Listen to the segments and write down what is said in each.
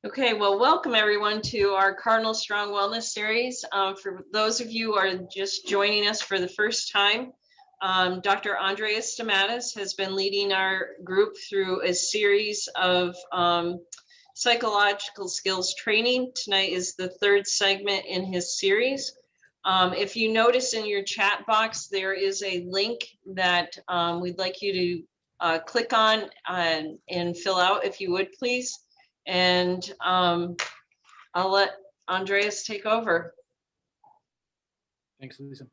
Okay, well, welcome everyone to our Cardinal Strong Wellness Series. For those of you who are just joining us for the first time, Dr. Andrea Stamatis has been leading our group through a series of psychological skills training. Tonight is the third segment in his series. If you notice in your chat box, there is a link that we'd like you to click on and fill out if you would, please. And I'll let Andreas take over. Thanks, Lisa.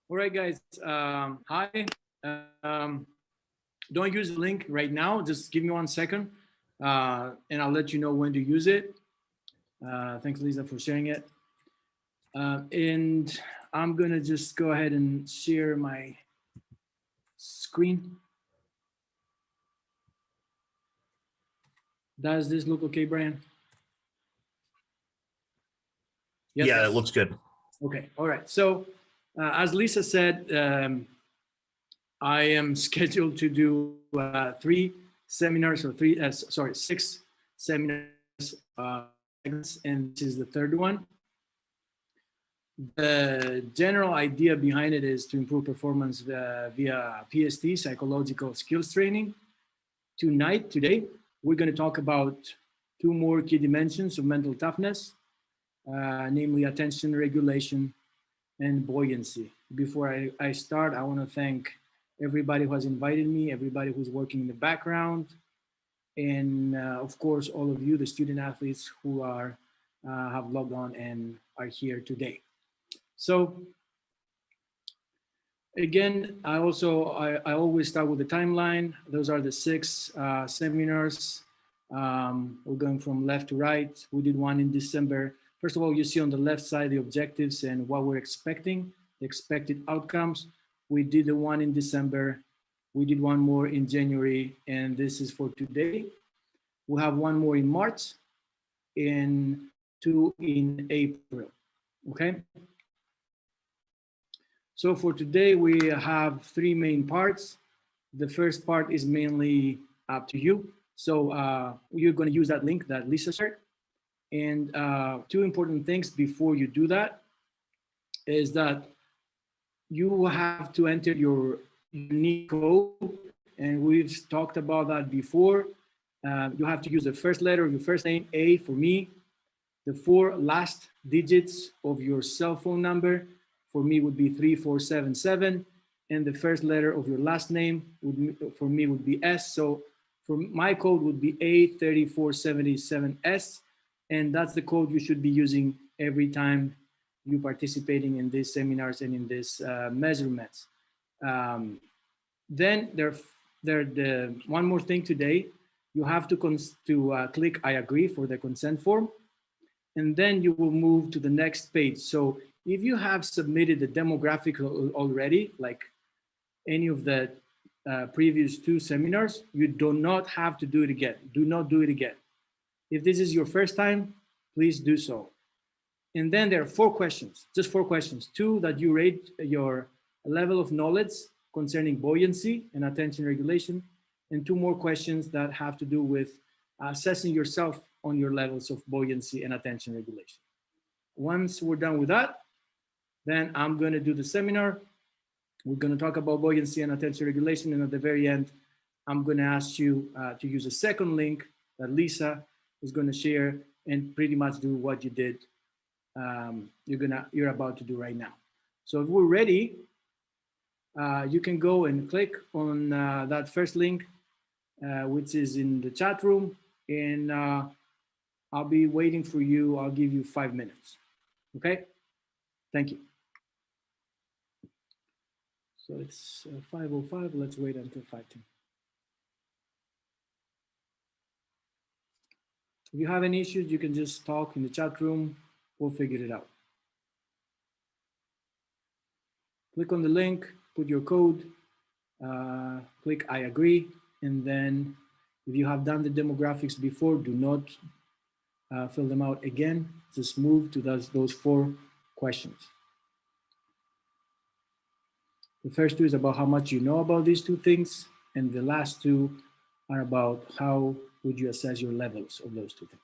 All right, guys. Hi. Don't use the link right now. Just give me 1 second, and I'll let you know when to use it. Thanks, Lisa, for sharing it. And I'm going to just go ahead and share my screen. Does this look okay, Brian? Yes. Yeah, it looks good. Okay. All right. So as Lisa said, I am scheduled to do 3 seminars or 6 seminars, and this is the third one. The general idea behind it is to improve performance via PST, psychological skills training. Today, we're going to talk about 2 more key dimensions of mental toughness, namely attention regulation and buoyancy. Before I start, I want to thank everybody who has invited me, everybody who's working in the background, and of course, all of you, the student athletes who are have logged on and are here today. So again, I always start with the timeline. Those are the 6 seminars. We're going from left to right. We did one in December. First of all, you see on the left side the objectives and what we're expecting, the expected outcomes. We did the one in December. We did one more in January, and this is for today. We'll have one more in March and 2 in April, okay? So for today, we have 3 main parts. The first part is mainly up to you. So you're going to use that link that Lisa shared. And 2 important things before you do that is that you have to enter your unique code. And we've talked about that before. You have to use the first letter of your first name, A for me, the 4 last digits of your cell phone number. For me would be 3477, and the first letter of your last name for me would be S. So for my code would be A3477S, and that's the code you should be using every time you're participating in these seminars and in these measurements. Then the one more thing today, you have to click I agree for the consent form, and then you will move to the next page. So if you have submitted the demographic already, like any of the previous 2 seminars, you do not have to do it again. Do not do it again. If this is your first time, please do so. And then there are 4 questions, just 4 questions. 2 that you rate your level of knowledge concerning buoyancy and attention regulation, and 2 more questions that have to do with assessing yourself on your levels of buoyancy and attention regulation. Once we're done with that, then I'm going to do the seminar. We're going to talk about buoyancy and attention regulation. And at the very end, I'm going to ask you to use a second link that Lisa is going to share and pretty much do what you did, you're about to do right now. So if we're ready, you can go and click on that first link, which is in the chat room. And I'll be waiting for you. I'll give you 5 minutes. Okay? Thank you. So it's 5:05. Let's wait until 5:10. If you have any issues, you can just talk in the chat room. We'll figure it out. Click on the link, put your code, click I agree, and then if you have done the demographics before, do not fill them out again. Just move to those 4 questions. The first 2 is about how much you know about these 2 things, and the last 2 are about how would you assess your levels of those 2 things.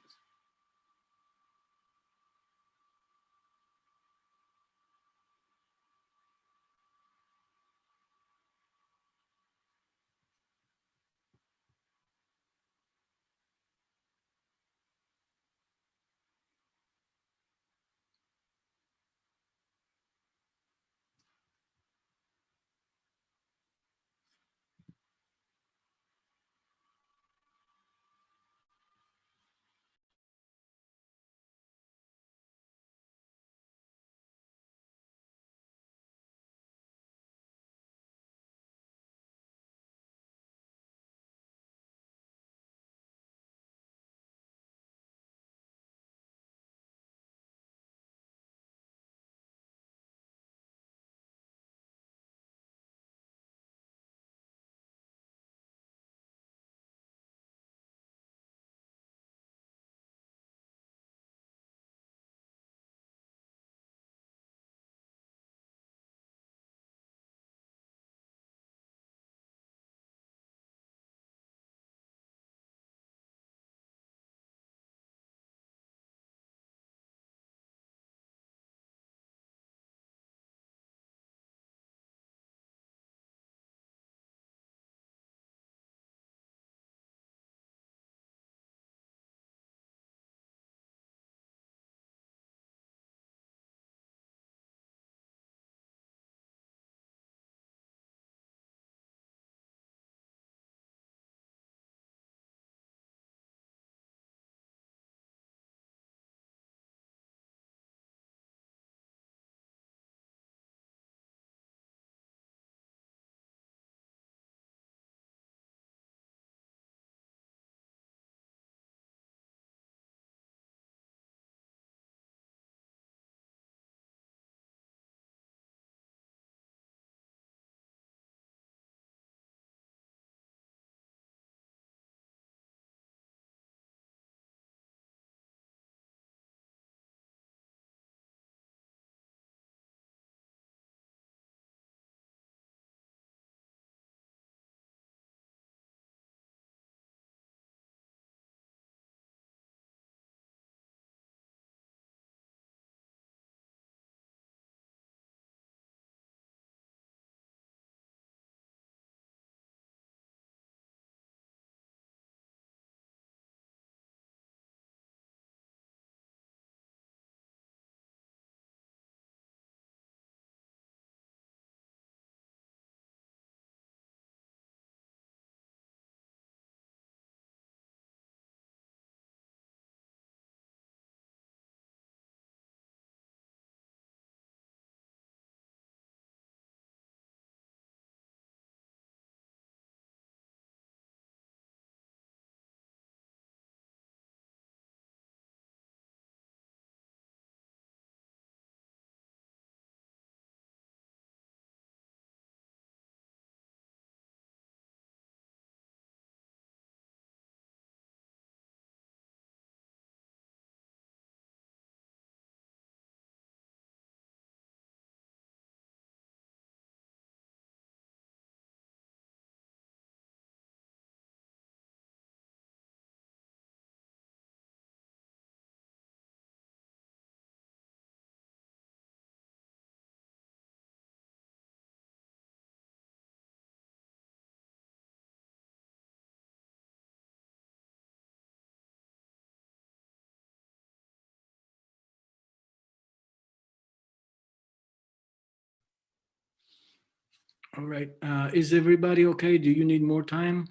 All right. Is everybody okay? Do you need more time?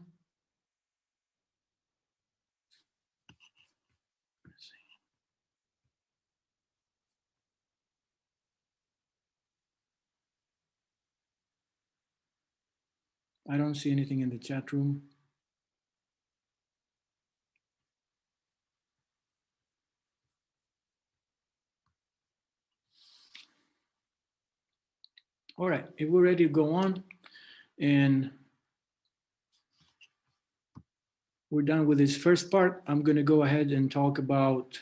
I don't see anything in the chat room. All right, if we're ready to go on and we're done with this first part, I'm going to go ahead and talk about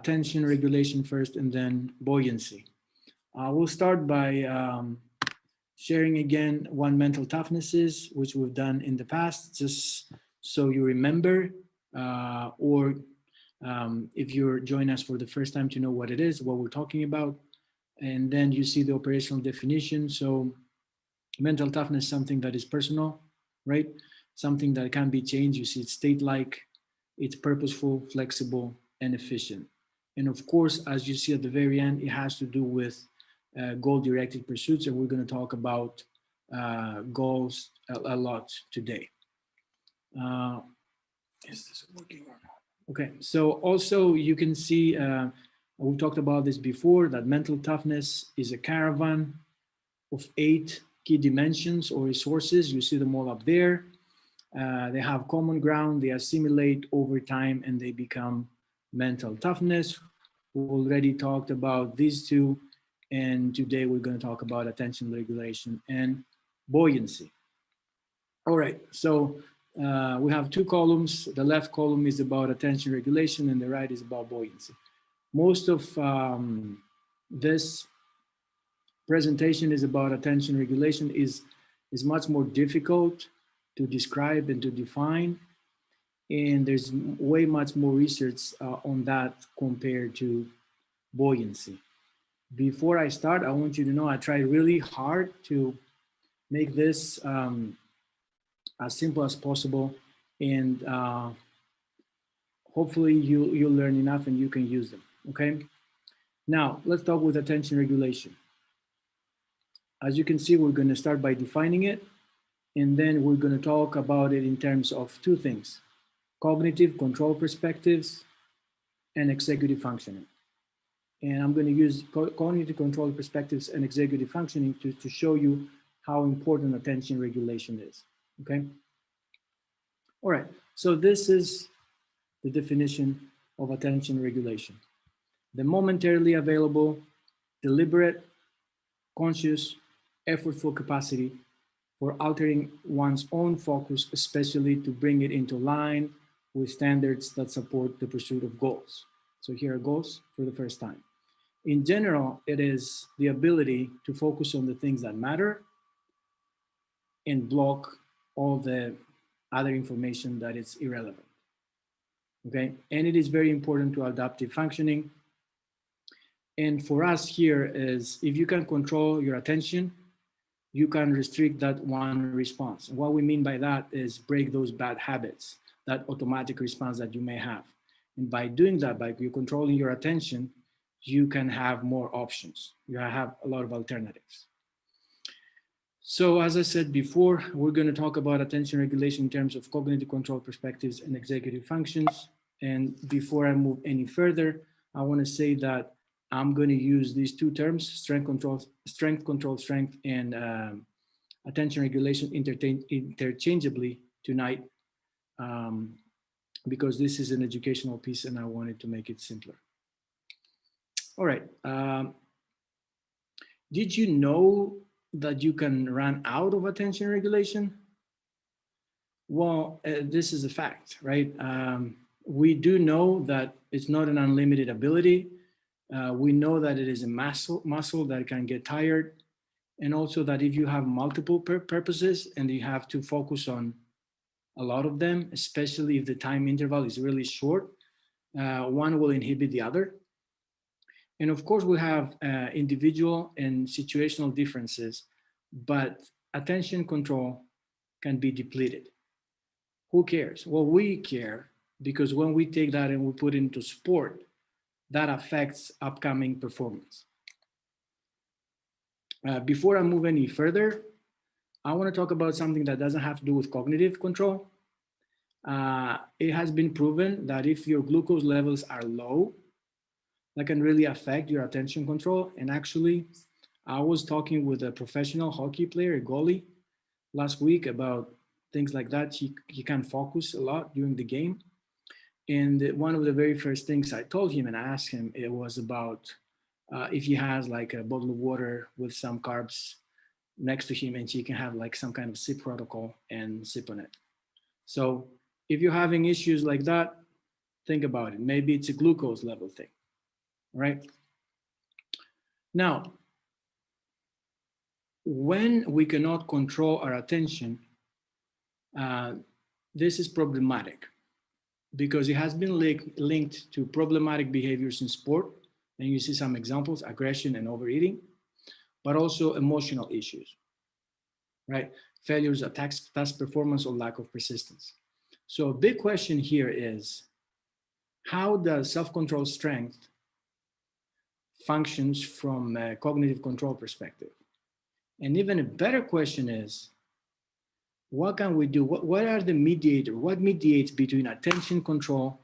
tension regulation first and then buoyancy. We'll start by sharing again what mental toughness is, which we've done in the past, just so you remember, or if you're joining us for the first time to know what it is, what we're talking about. And then you see the operational definition. So mental toughness is something that is personal, right? Something that can be changed. You see it's state-like, it's purposeful, flexible, and efficient. And of course, as you see at the very end, it has to do with goal-directed pursuits, and we're going to talk about goals a lot today. Is this working or not? Okay, so also you can see, we talked about this before, that mental toughness is a caravan of 8 key dimensions or resources. You see them all up there. They have common ground, they assimilate over time, and they become mental toughness. We already talked about these two, and today we're going to talk about attention regulation and buoyancy. All right, so we have 2 columns. The left column is about attention regulation, and the right is about buoyancy. Most of this presentation is about attention regulation is much more difficult to describe and to define, and there's way much more research on that compared to buoyancy. Before I start, I want you to know I tried really hard to make this as simple as possible, and hopefully you'll learn enough and you can use them, okay? Now, let's talk with attention regulation. As you can see, we're going to start by defining it, and then we're going to talk about it in terms of 2 things: cognitive control perspectives and executive functioning. And I'm going to use cognitive control perspectives and executive functioning to show you how important attention regulation is, okay? All right, so this is the definition of attention regulation: the momentarily available, deliberate, conscious, effortful capacity for altering one's own focus, especially to bring it into line with standards that support the pursuit of goals. So here are goals for the first time. In general, it is the ability to focus on the things that matter and block all the other information that is irrelevant. Okay, and it is very important to adaptive functioning. And for us here is, if you can control your attention, you can restrict that one response. And what we mean by that is break those bad habits, that automatic response that you may have. And by doing that, by you controlling your attention, you can have more options. You have a lot of alternatives. So as I said before, we're going to talk about attention regulation in terms of cognitive control perspectives and executive functions. And before I move any further, I want to say that I'm going to use these 2 terms: strength, control, strength, and attention regulation interchangeably tonight, because this is an educational piece and I wanted to make it simpler. All right. Did you know that you can run out of attention regulation? Well, this is a fact, right? We do know that it's not an unlimited ability. We know that it is a muscle that can get tired, and also that if you have multiple purposes and you have to focus on a lot of them, especially if the time interval is really short, one will inhibit the other. And of course, we have individual and situational differences, but attention control can be depleted. Who cares? Well, we care, because when we take that and we put it into sport, that affects upcoming performance. Before I move any further, I want to talk about something that doesn't have to do with cognitive control. It has been proven that if your glucose levels are low, that can really affect your attention control. And actually, I was talking with a professional hockey player, a goalie, last week about things like that. He can focus a lot during the game. And one of the very first things I told him and I asked him, it was about if he has like a bottle of water with some carbs next to him and he can have like some kind of sip protocol and sip on it. So if you're having issues like that, think about it. Maybe it's a glucose level thing, right? Now, when we cannot control our attention, uh, this is problematic because it has been linked to problematic behaviors in sport. And you see some examples, aggression and overeating, but also emotional issues, right? Failures of task performance or lack of persistence. So a big question here is, how does self-control strength functions from a cognitive control perspective? And even a better question is, what can we do? What are the mediators? What mediates between attention control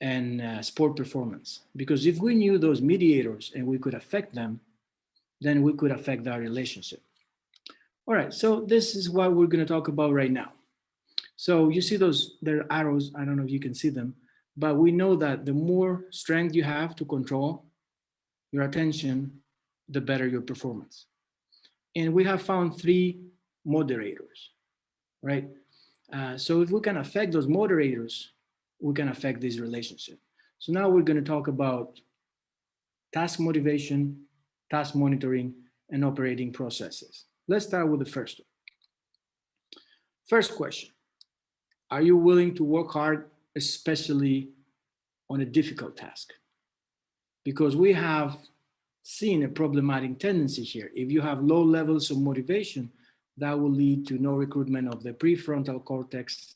and sport performance? Because if we knew those mediators and we could affect them, then we could affect our relationship. All right, so this is what we're going to talk about right now. So you see those, there are arrows, I don't know if you can see them, but we know that the more strength you have to control your attention, the better your performance. And we have found three moderators, right? So if we can affect those moderators, we can affect this relationship. So now we're going to talk about task motivation, task monitoring, and operating processes. Let's start with the first one. First question, are you willing to work hard, especially on a difficult task? Because we have seen a problematic tendency here. If you have low levels of motivation, that will lead to no recruitment of the prefrontal cortex.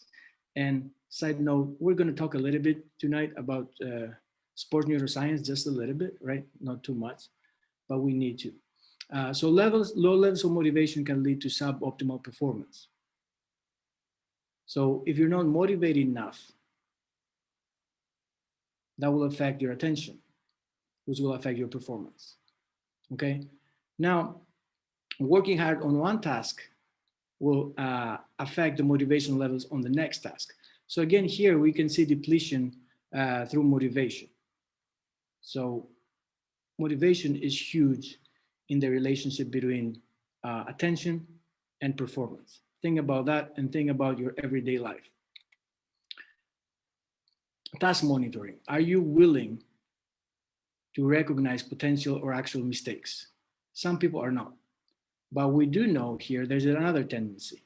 And side note, we're going to talk a little bit tonight about sport neuroscience, just a little bit, right? Not too much, but we need to. So low levels of motivation can lead to suboptimal performance. So if you're not motivated enough, that will affect your attention, which will affect your performance. Okay. Now, working hard on one task will affect the motivation levels on the next task. So again, here we can see depletion through motivation. So motivation is huge in the relationship between attention and performance. Think about that and think about your everyday life. Task monitoring. Are you willing to recognize potential or actual mistakes? Some people are not. But we do know here there's another tendency.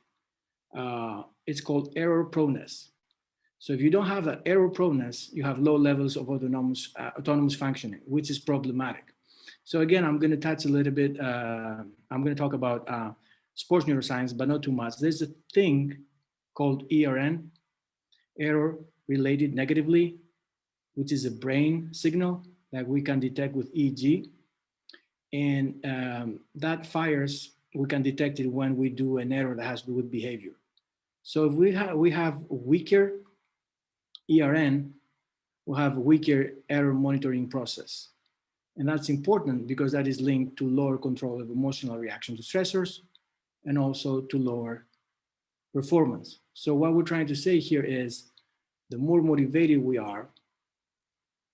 It's called error proneness. So if you don't have that error proneness, you have low levels of autonomous functioning, which is problematic. So again, I'm going to touch a little bit. I'm going to talk about sports neuroscience, but not too much. There's a thing called ERN, error related negatively, which is a brain signal that we can detect with EEG. And that fires, we can detect it when we do an error that has to do with behavior. So if we have weaker ERN, we'll have a weaker error monitoring process. And that's important because that is linked to lower control of emotional reaction to stressors and also to lower performance. So what we're trying to say here is the more motivated we are,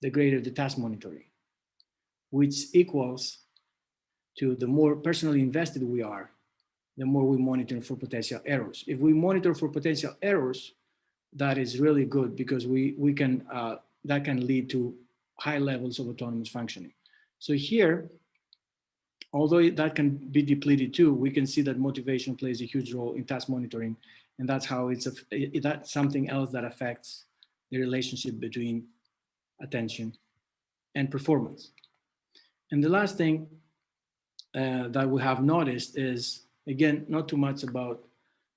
the greater the task monitoring, which equals to the more personally invested we are, the more we monitor for potential errors. If we monitor for potential errors, that is really good because we can that can lead to high levels of autonomous functioning. So here, although that can be depleted too, we can see that motivation plays a huge role in task monitoring, and that's how that's something else that affects the relationship between attention and performance. And the last thing that we have noticed is, again, not too much about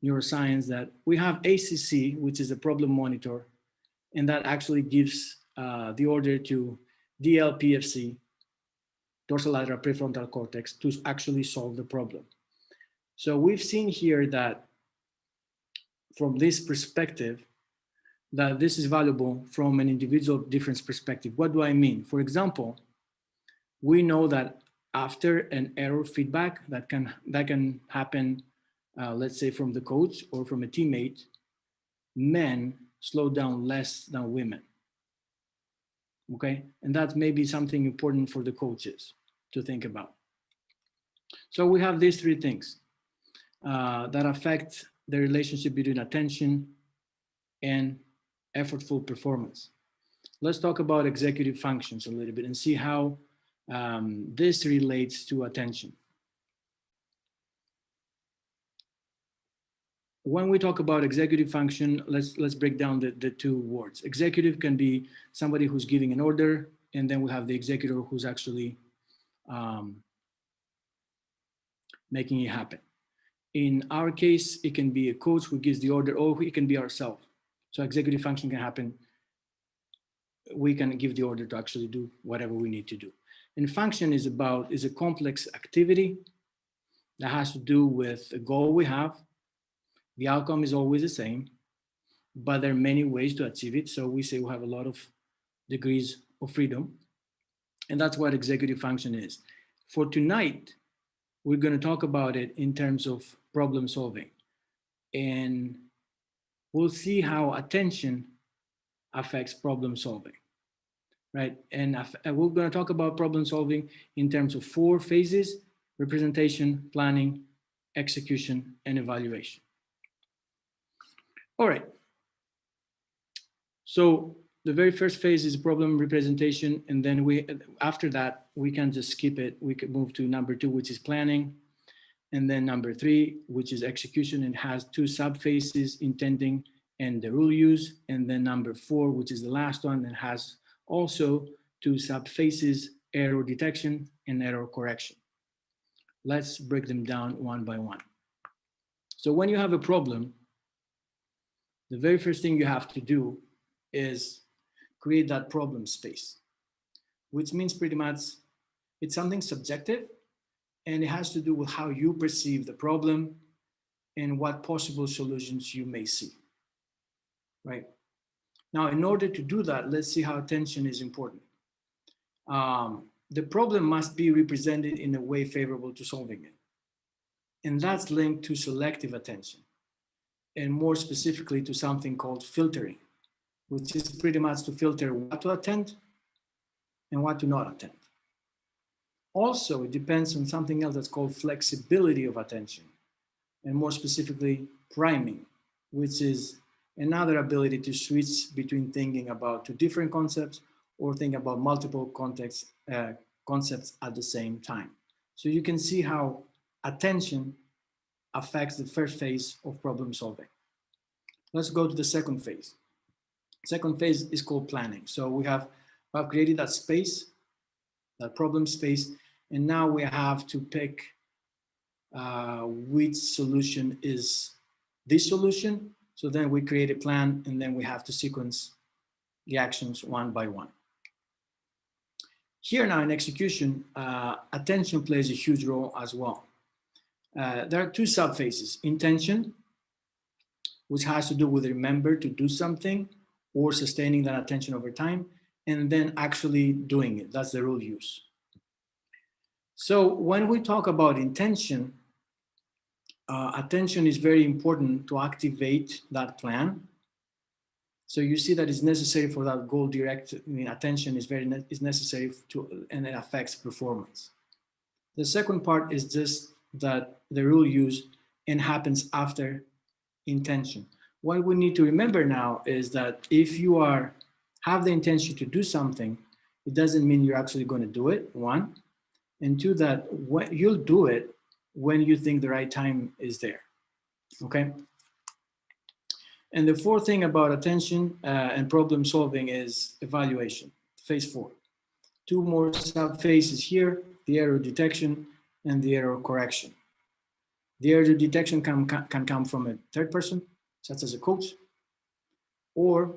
neuroscience, that we have ACC, which is a problem monitor, and that actually gives the order to DLPFC, dorsolateral prefrontal cortex, to actually solve the problem. So we've seen here that from this perspective, that this is valuable from an individual difference perspective. What do I mean? For example, we know that after an error feedback that can happen, let's say from the coach or from a teammate, men slow down less than women. Okay, and that's maybe something important for the coaches to think about. So we have these three things that affect the relationship between attention and effortful performance. Let's talk about executive functions a little bit and see how this relates to attention. When we talk about executive function, let's break down the two words. Executive can be somebody who's giving an order, and then we have the executor who's actually making it happen. In our case, it can be a coach who gives the order, or it can be ourselves. So executive function can happen. We can give the order to actually do whatever we need to do. And function is a complex activity that has to do with a goal we have. The outcome is always the same, but there are many ways to achieve it. So we say we have a lot of degrees of freedom. And that's what executive function is. For tonight, we're going to talk about it in terms of problem solving. And we'll see how attention affects problem solving, right? And we're going to talk about problem solving in terms of 4 phases: representation, planning, execution, and evaluation. All right. So the very first phase is problem representation. And then after that, we can just skip it. We could move to number 2, which is planning. And then number 3, which is execution, and has 2 sub-phases: intending and the rule use. And then number 4, which is the last one, and has also 2 sub-phases: error detection and error correction. Let's break them down one by one. So when you have a problem, the very first thing you have to do is create that problem space, which means pretty much it's something subjective, and it has to do with how you perceive the problem and what possible solutions you may see, right? Now, in order to do that, let's see how attention is important. The problem must be represented in a way favorable to solving it. And that's linked to selective attention, and more specifically to something called filtering, which is pretty much to filter what to attend and what to not attend. Also, it depends on something else that's called flexibility of attention, and more specifically, priming, which is another ability to switch between thinking about 2 different concepts or think about multiple concepts at the same time. So you can see how attention affects the first phase of problem solving. Let's go to the second phase. Second phase is called planning. So we have created that space, that problem space, and now we have to pick which solution is this solution. So then we create a plan, and then we have to sequence the actions one by one. Here now in execution, attention plays a huge role as well. There are 2 sub-phases: intention, which has to do with remember to do something or sustaining that attention over time, and then actually doing it. That's the rule use. So when we talk about intention, attention is very important to activate that plan. So you see that it's necessary for that goal direct. Attention is necessary to, and it affects performance. The second part is just that the rule use and happens after intention. What we need to remember now is that if you have the intention to do something, it doesn't mean you're actually going to do it, 1. And 2, that you'll do it when you think the right time is there, okay? And the 4th thing about attention and problem solving is evaluation, phase 4. 2 more sub-phases here: the error detection and the error correction. The error detection can come from a third person, such as a coach, or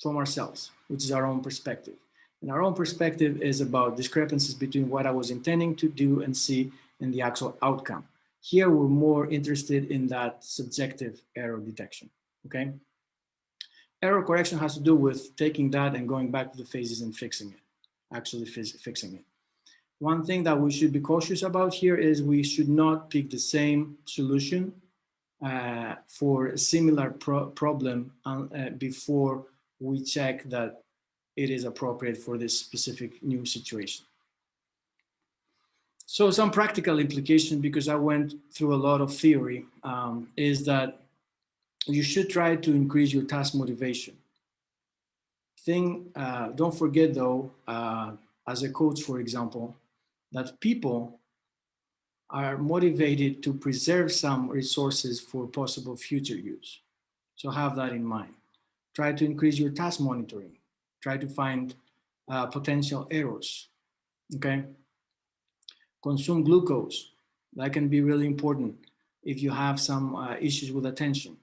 from ourselves, which is our own perspective. And our own perspective is about discrepancies between what I was intending to do and see and the actual outcome. Here, we're more interested in that subjective error detection, okay? Error correction has to do with taking that and going back to the phases and fixing it, actually fixing it. One thing that we should be cautious about here is we should not pick the same solution for a similar problem before we check that it is appropriate for this specific new situation. So some practical implication, because I went through a lot of theory, is that you should try to increase your task motivation. Don't forget though, as a coach, for example, that people are motivated to preserve some resources for possible future use. So have that in mind. Try to increase your task monitoring. Try to find potential errors, okay? Consume glucose. That can be really important if you have some issues with attention.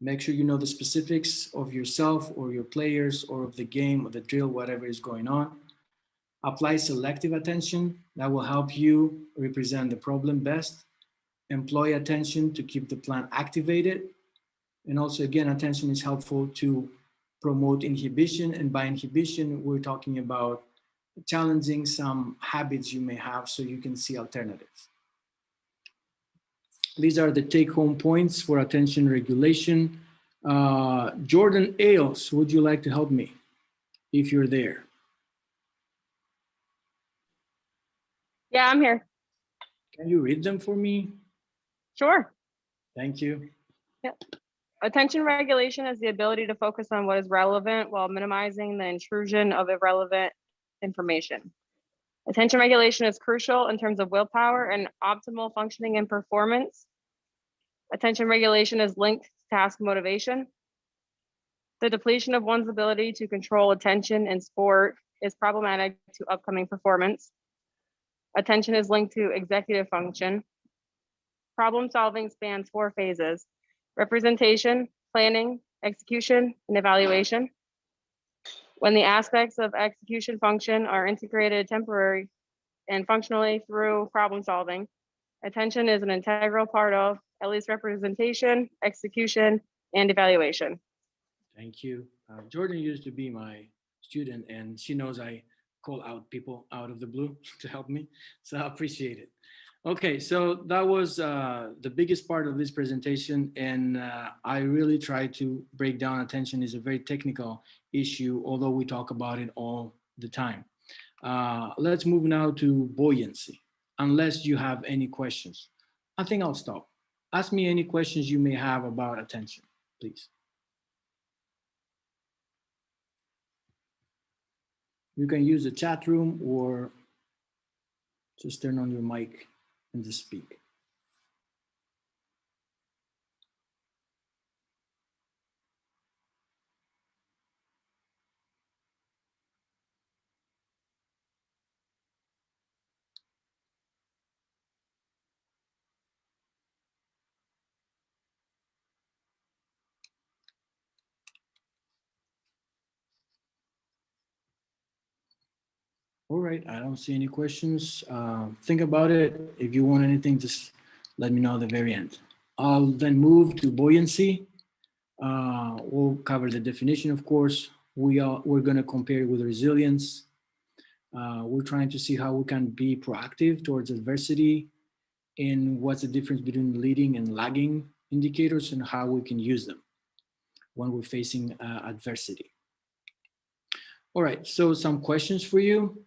Make sure you know the specifics of yourself or your players or of the game or the drill, whatever is going on. Apply selective attention. That will help you represent the problem best. Employ attention to keep the plan activated. And also, again, attention is helpful to promote inhibition. And by inhibition, we're talking about challenging some habits you may have so you can see alternatives. These are the take-home points for attention regulation. Jordan Ailes, would you like to help me if you're there? Yeah, I'm here. Can you read them for me? Sure. Thank you. Yep. Attention regulation is the ability to focus on what is relevant while minimizing the intrusion of irrelevant information. Attention regulation is crucial in terms of willpower and optimal functioning and performance. Attention regulation is linked to task motivation. The depletion of one's ability to control attention in sport is problematic to upcoming performance. Attention is linked to executive function. Problem solving spans 4 phases: representation, planning, execution, and evaluation. When the aspects of execution function are integrated temporarily and functionally through problem solving, attention is an integral part of at least representation, execution, and evaluation. Thank you. Jordan used to be my student, and she knows I call out people out of the blue to help me, so I appreciate it. Okay, so that was the biggest part of this presentation, and I really tried to break down attention. Is a very technical issue, although we talk about it all the time. Let's move now to buoyancy, unless you have any questions. I think I'll stop. Ask me any questions you may have about attention, please. You can use the chat room or just turn on your mic and just speak. All right, I don't see any questions. Think about it. If you want anything, just let me know at the very end. I'll then move to buoyancy. We'll cover the definition, of course. We're gonna compare it with resilience. We're trying to see how we can be proactive towards adversity and what's the difference between leading and lagging indicators and how we can use them when we're facing adversity. All right, so some questions for you.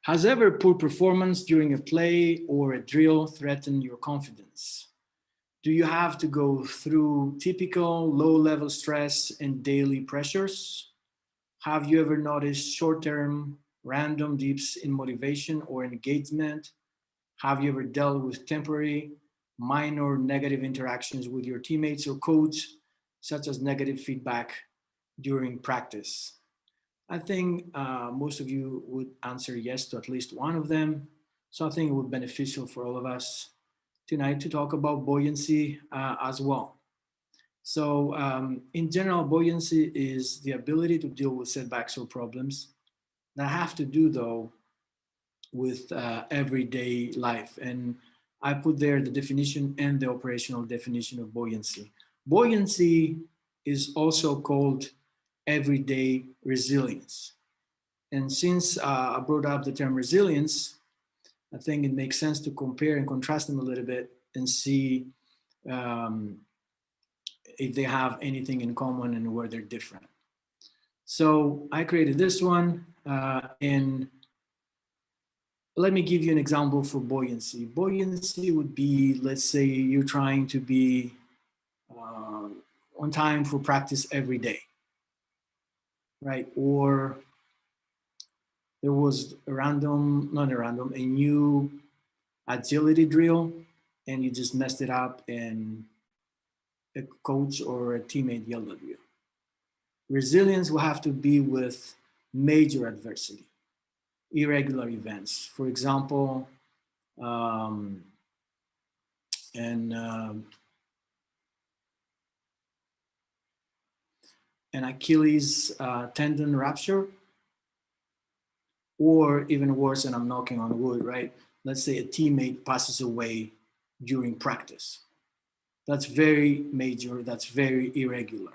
Has ever poor performance during a play or a drill threatened your confidence? Do you have to go through typical low-level stress and daily pressures? Have you ever noticed short-term random dips in motivation or engagement? Have you ever dealt with temporary, minor negative interactions with your teammates or coach, such as negative feedback during practice? I think most of you would answer yes to at least one of them. So I think it would be beneficial for all of us tonight to talk about buoyancy as well. So in general, buoyancy is the ability to deal with setbacks or problems that have to do though with everyday life. And I put there the definition and the operational definition of buoyancy. Buoyancy is also called everyday resilience. And since I brought up the term resilience, I think it makes sense to compare and contrast them a little bit and see um, if they have anything in common and where they're different. So I created this one, and let me give you an example for buoyancy. Buoyancy would be, let's say you're trying to be on time for practice every day, right? Or there was a new agility drill and you just messed it up and a coach or a teammate yelled at you. Resilience will have to be with major adversity, irregular events. For example, and an Achilles tendon rupture, or even worse, and I'm knocking on wood, right? Let's say a teammate passes away during practice. That's very major, that's very irregular.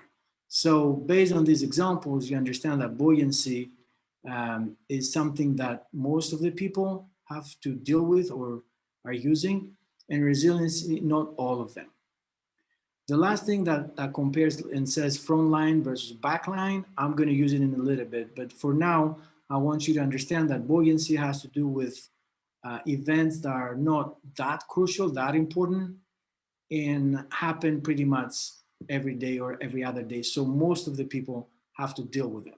So based on these examples, you understand that buoyancy is something that most of the people have to deal with or are using, and resiliency, not all of them. The last thing that compares and says front line versus back line, I'm going to use it in a little bit. But for now, I want you to understand that buoyancy has to do with events that are not that crucial, that important, and happen pretty much every day or every other day. So most of the people have to deal with them,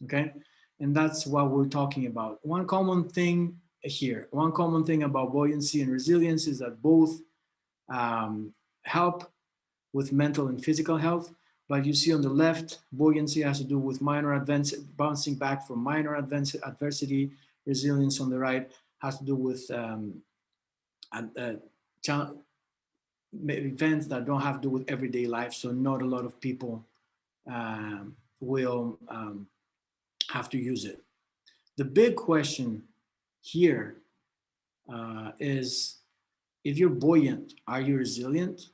okay? And that's what we're talking about. One common thing about buoyancy and resilience is that both help with mental and physical health. But you see on the left, buoyancy has to do with bouncing back from minor adversity. Resilience on the right has to do with events that don't have to do with everyday life. So not a lot of people will have to use it. The big question here is, if you're buoyant, are you resilient?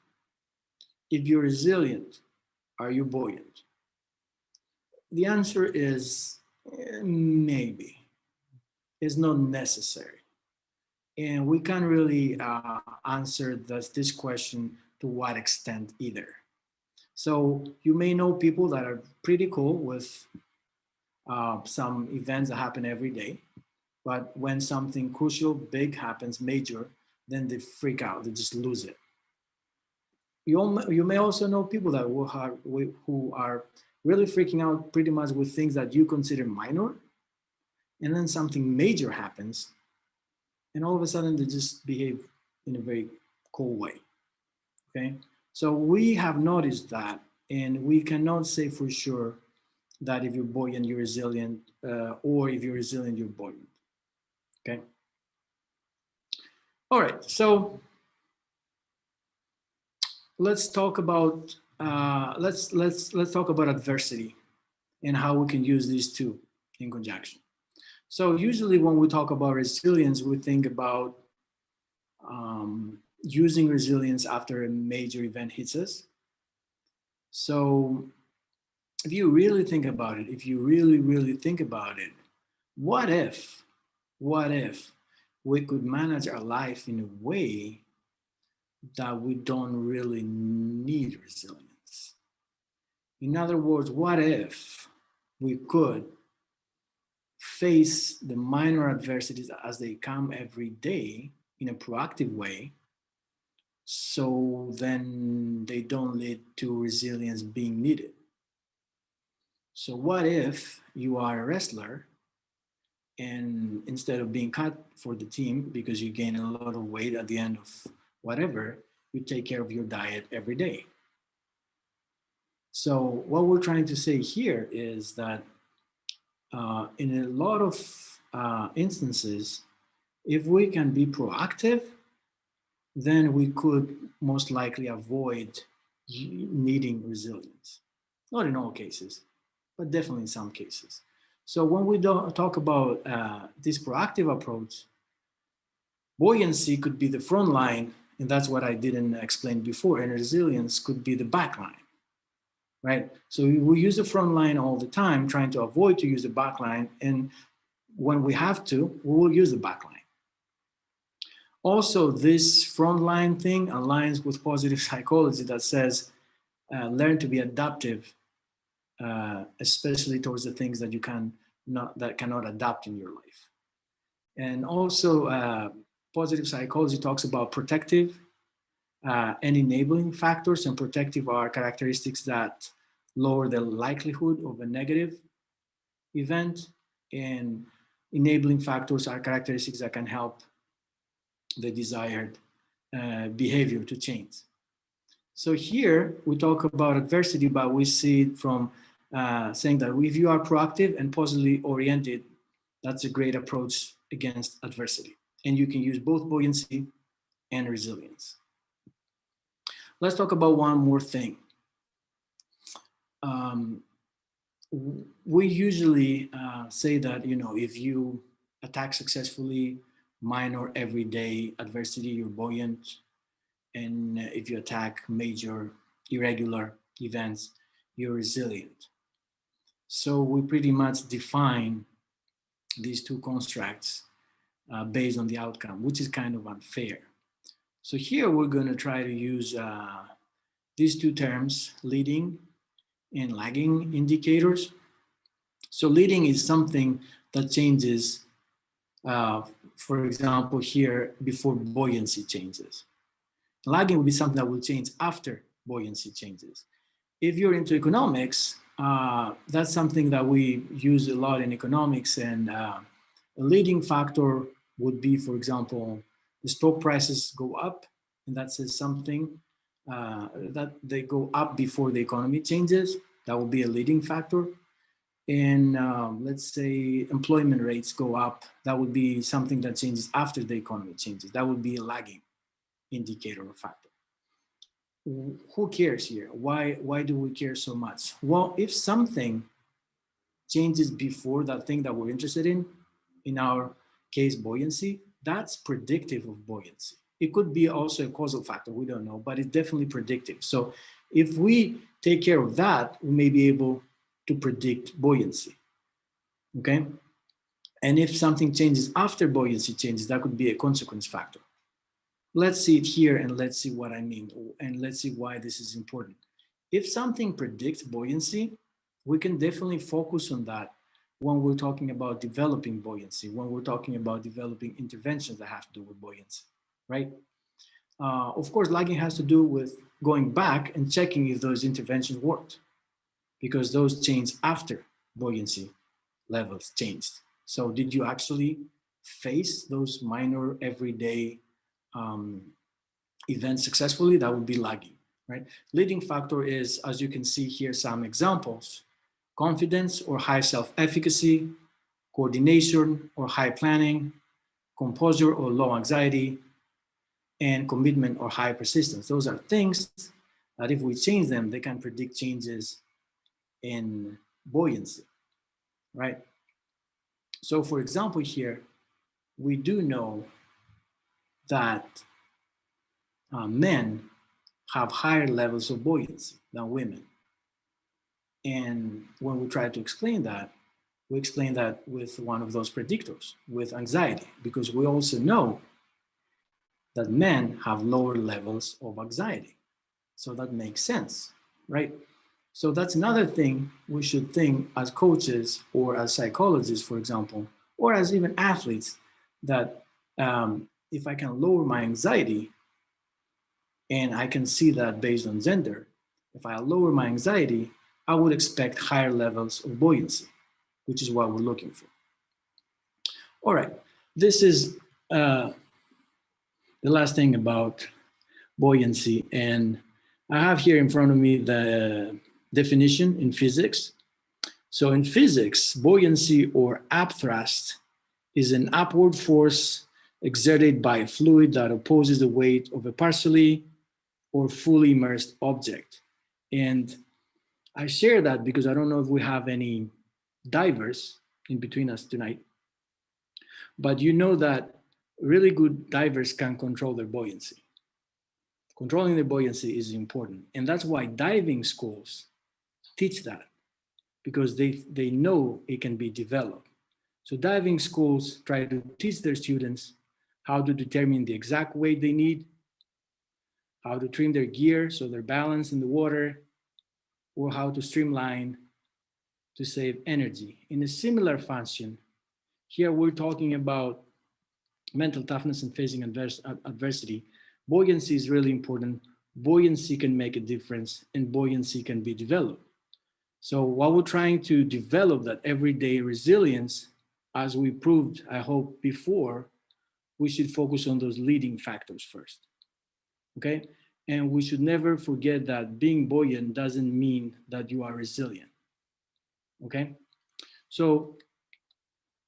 If you're resilient, are you buoyant? The answer is maybe. It's not necessary. And we can't really answer this question to what extent either. So you may know people that are pretty cool with some events that happen every day, but when something crucial, big happens, major, then they freak out, they just lose it. You may also know people that who are really freaking out pretty much with things that you consider minor, and then something major happens, and all of a sudden they just behave in a very cool way, okay? So we have noticed that, and we cannot say for sure that if you're buoyant, you're resilient, or if you're resilient, you're buoyant, okay? All right, so let's talk about let's talk about adversity and how we can use these two in conjunction. So usually when we talk about resilience, we think about using resilience after a major event hits us. So if you really think about it, what if we could manage our life in a way that we don't really need resilience? In other words, what if we could face the minor adversities as they come every day in a proactive way, so then they don't lead to resilience being needed? So what if you are a wrestler and instead of being cut for the team because you gain a lot of weight at the end of whatever, you take care of your diet every day? So what we're trying to say here is that in a lot of instances, if we can be proactive, then we could most likely avoid needing resilience. Not in all cases, but definitely in some cases. So when we talk about this proactive approach, Buoyancy could be the front line, and that's what I didn't explain before, and resilience could be the back line, right? So we use the front line all the time, trying to avoid to use the back line, and when we have to, we will use the back line. Also, this front line thing aligns with positive psychology that says, learn to be adaptive, especially towards the things that you cannot adapt in your life. And also, positive psychology talks about protective and enabling factors, and protective are characteristics that lower the likelihood of a negative event, and enabling factors are characteristics that can help the desired behavior to change. So here we talk about adversity, but we see it from saying that if you are proactive and positively oriented, that's a great approach against adversity. And you can use both buoyancy and resilience. Let's talk about one more thing. We usually say that, if you attack successfully minor everyday adversity, you're buoyant. And if you attack major irregular events, you're resilient. So we pretty much define these two constructs based on the outcome, which is kind of unfair. So here we're going to try to use these two terms, leading and lagging indicators. So leading is something that changes, for example, here before buoyancy changes. Lagging will be something that will change after buoyancy changes. If you're into economics, that's something that we use a lot in economics, and a leading factor would be, for example, the stock prices go up, and that says something that they go up before the economy changes. That will be a leading factor. And let's say employment rates go up, that would be something that changes after the economy changes. That would be a lagging indicator or factor. Who cares here? Why do we care so much? Well, if something changes before that thing that we're interested in our case, buoyancy, that's predictive of buoyancy. It could be also a causal factor, we don't know, but it's definitely predictive. So if we take care of that, we may be able to predict buoyancy, okay? And if something changes after buoyancy changes, that could be a consequence factor. Let's see it here, and let's see what I mean, and let's see why this is important. If something predicts buoyancy, we can definitely focus on that when we're talking about developing buoyancy, when we're talking about developing interventions that have to do with buoyancy, right? Of course, lagging has to do with going back and checking if those interventions worked, because those change after buoyancy levels changed. So did you actually face those minor everyday events successfully? That would be lagging, right? Leading factor is, as you can see here, some examples: confidence or high self-efficacy, coordination or high planning, composure or low anxiety, and commitment or high persistence. Those are things that if we change them, they can predict changes in buoyancy, right? So for example, here, we do know that men have higher levels of buoyancy than women. And when we try to explain that, we explain that with one of those predictors, with anxiety, because we also know that men have lower levels of anxiety. So that makes sense, right? So that's another thing we should think as coaches or as psychologists, for example, or as even athletes, that if I can lower my anxiety, and I can see that based on gender, if I lower my anxiety, I would expect higher levels of buoyancy, which is what we're looking for. All right, this is the last thing about buoyancy. And I have here in front of me the definition in physics. So in physics, buoyancy or upthrust is an upward force exerted by a fluid that opposes the weight of a partially or fully immersed object. And I share that because I don't know if we have any divers in between us tonight, but you know that really good divers can control their buoyancy. Controlling the buoyancy is important. And that's why diving schools teach that, because they know it can be developed. So diving schools try to teach their students how to determine the exact weight they need, how to trim their gear so they're balanced in the water, or how to streamline to save energy. In a similar fashion, here we're talking about mental toughness and facing adversity. Buoyancy is really important. Buoyancy can make a difference, and buoyancy can be developed. So while we're trying to develop that everyday resilience, as we proved, I hope, before, we should focus on those leading factors first, okay? And we should never forget that being buoyant doesn't mean that you are resilient, okay? So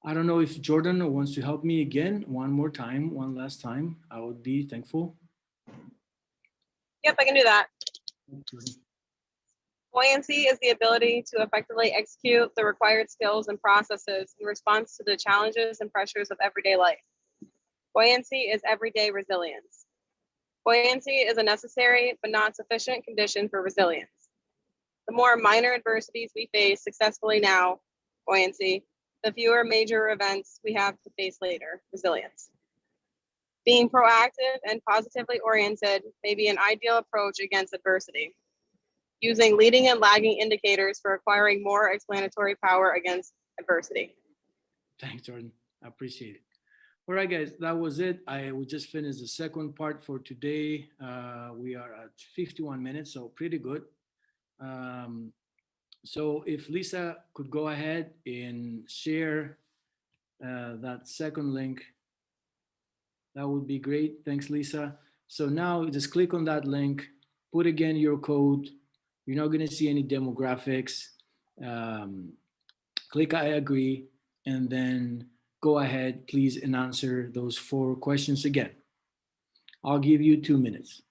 I don't know if Jordan wants to help me again, one last time, I would be thankful. Yep, I can do that. Buoyancy is the ability to effectively execute the required skills and processes in response to the challenges and pressures of everyday life. Buoyancy is everyday resilience. Buoyancy is a necessary but not sufficient condition for resilience. The more minor adversities we face successfully now, buoyancy, the fewer major events we have to face later, resilience. Being proactive and positively oriented may be an ideal approach against adversity, using leading and lagging indicators for acquiring more explanatory power against adversity. Thanks, Jordan. I appreciate it. All right, guys, that was it. We just finished the second part for today. We are at 51 minutes, so pretty good. So if Lisa could go ahead and share that second link, that would be great. Thanks, Lisa. So now just click on that link, put again your code. You're not going to see any demographics. Click I agree, and then go ahead, please, and answer those 4 questions again. I'll give you 2 minutes.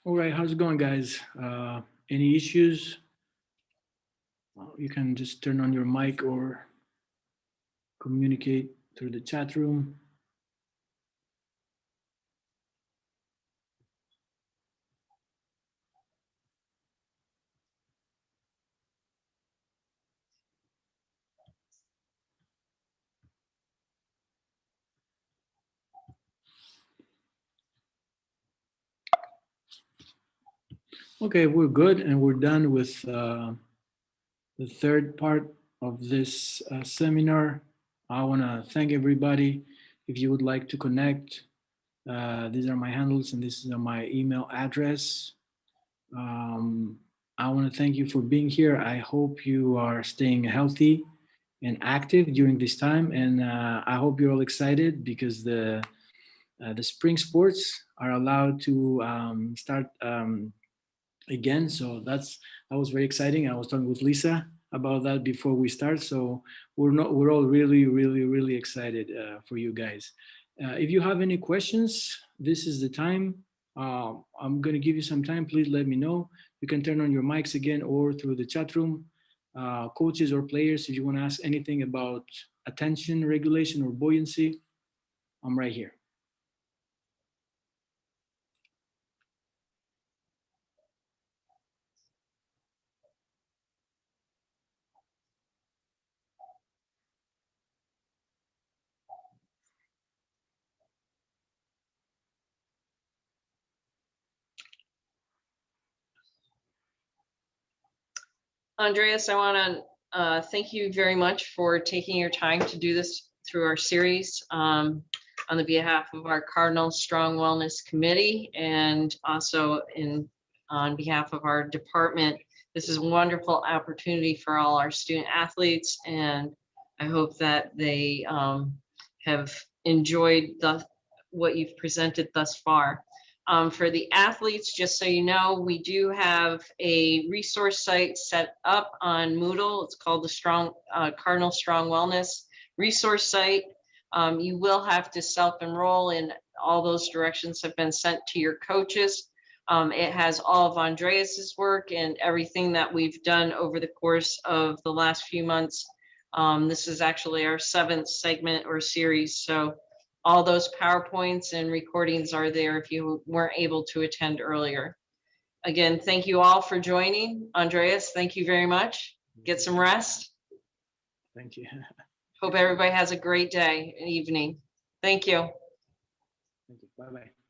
All right, how's it going, guys? Any issues? You can just turn on your mic or communicate through the chat room. Okay, we're good, and we're done with the third part of this seminar. I want to thank everybody. If you would like to connect, these are my handles and this is my email address. I want to thank you for being here. I hope you are staying healthy and active during this time, and I hope you're all excited because the spring sports are allowed to start again. So that was very exciting. I was talking with Lisa about that before we start. So we're all really excited for you guys. If you have any questions, this is the time. I'm going to give you some time. Please let me know. You can turn on your mics again or through the chat room. Coaches or players, if you want to ask anything about attention regulation or buoyancy, I'm right here. Andreas, I want to thank you very much for taking your time to do this through our series on the behalf of our Cardinal Strong Wellness Committee and also on behalf of our department. This is a wonderful opportunity for all our student athletes, and I hope that they have enjoyed what you've presented thus far. For the athletes, just so you know, we do have a resource site set up on Moodle. It's called the Cardinal Strong Wellness resource site. You will have to self-enroll, and all those directions have been sent to your coaches. It has all of Andreas's work and everything that we've done over the course of the last few months. This is actually our 7th segment or series. So all those PowerPoints and recordings are there if you weren't able to attend earlier. Again, thank you all for joining. Andreas, thank you very much. Get some rest. Thank you. Hope everybody has a great day and evening. Thank you. Thank you. Bye-bye.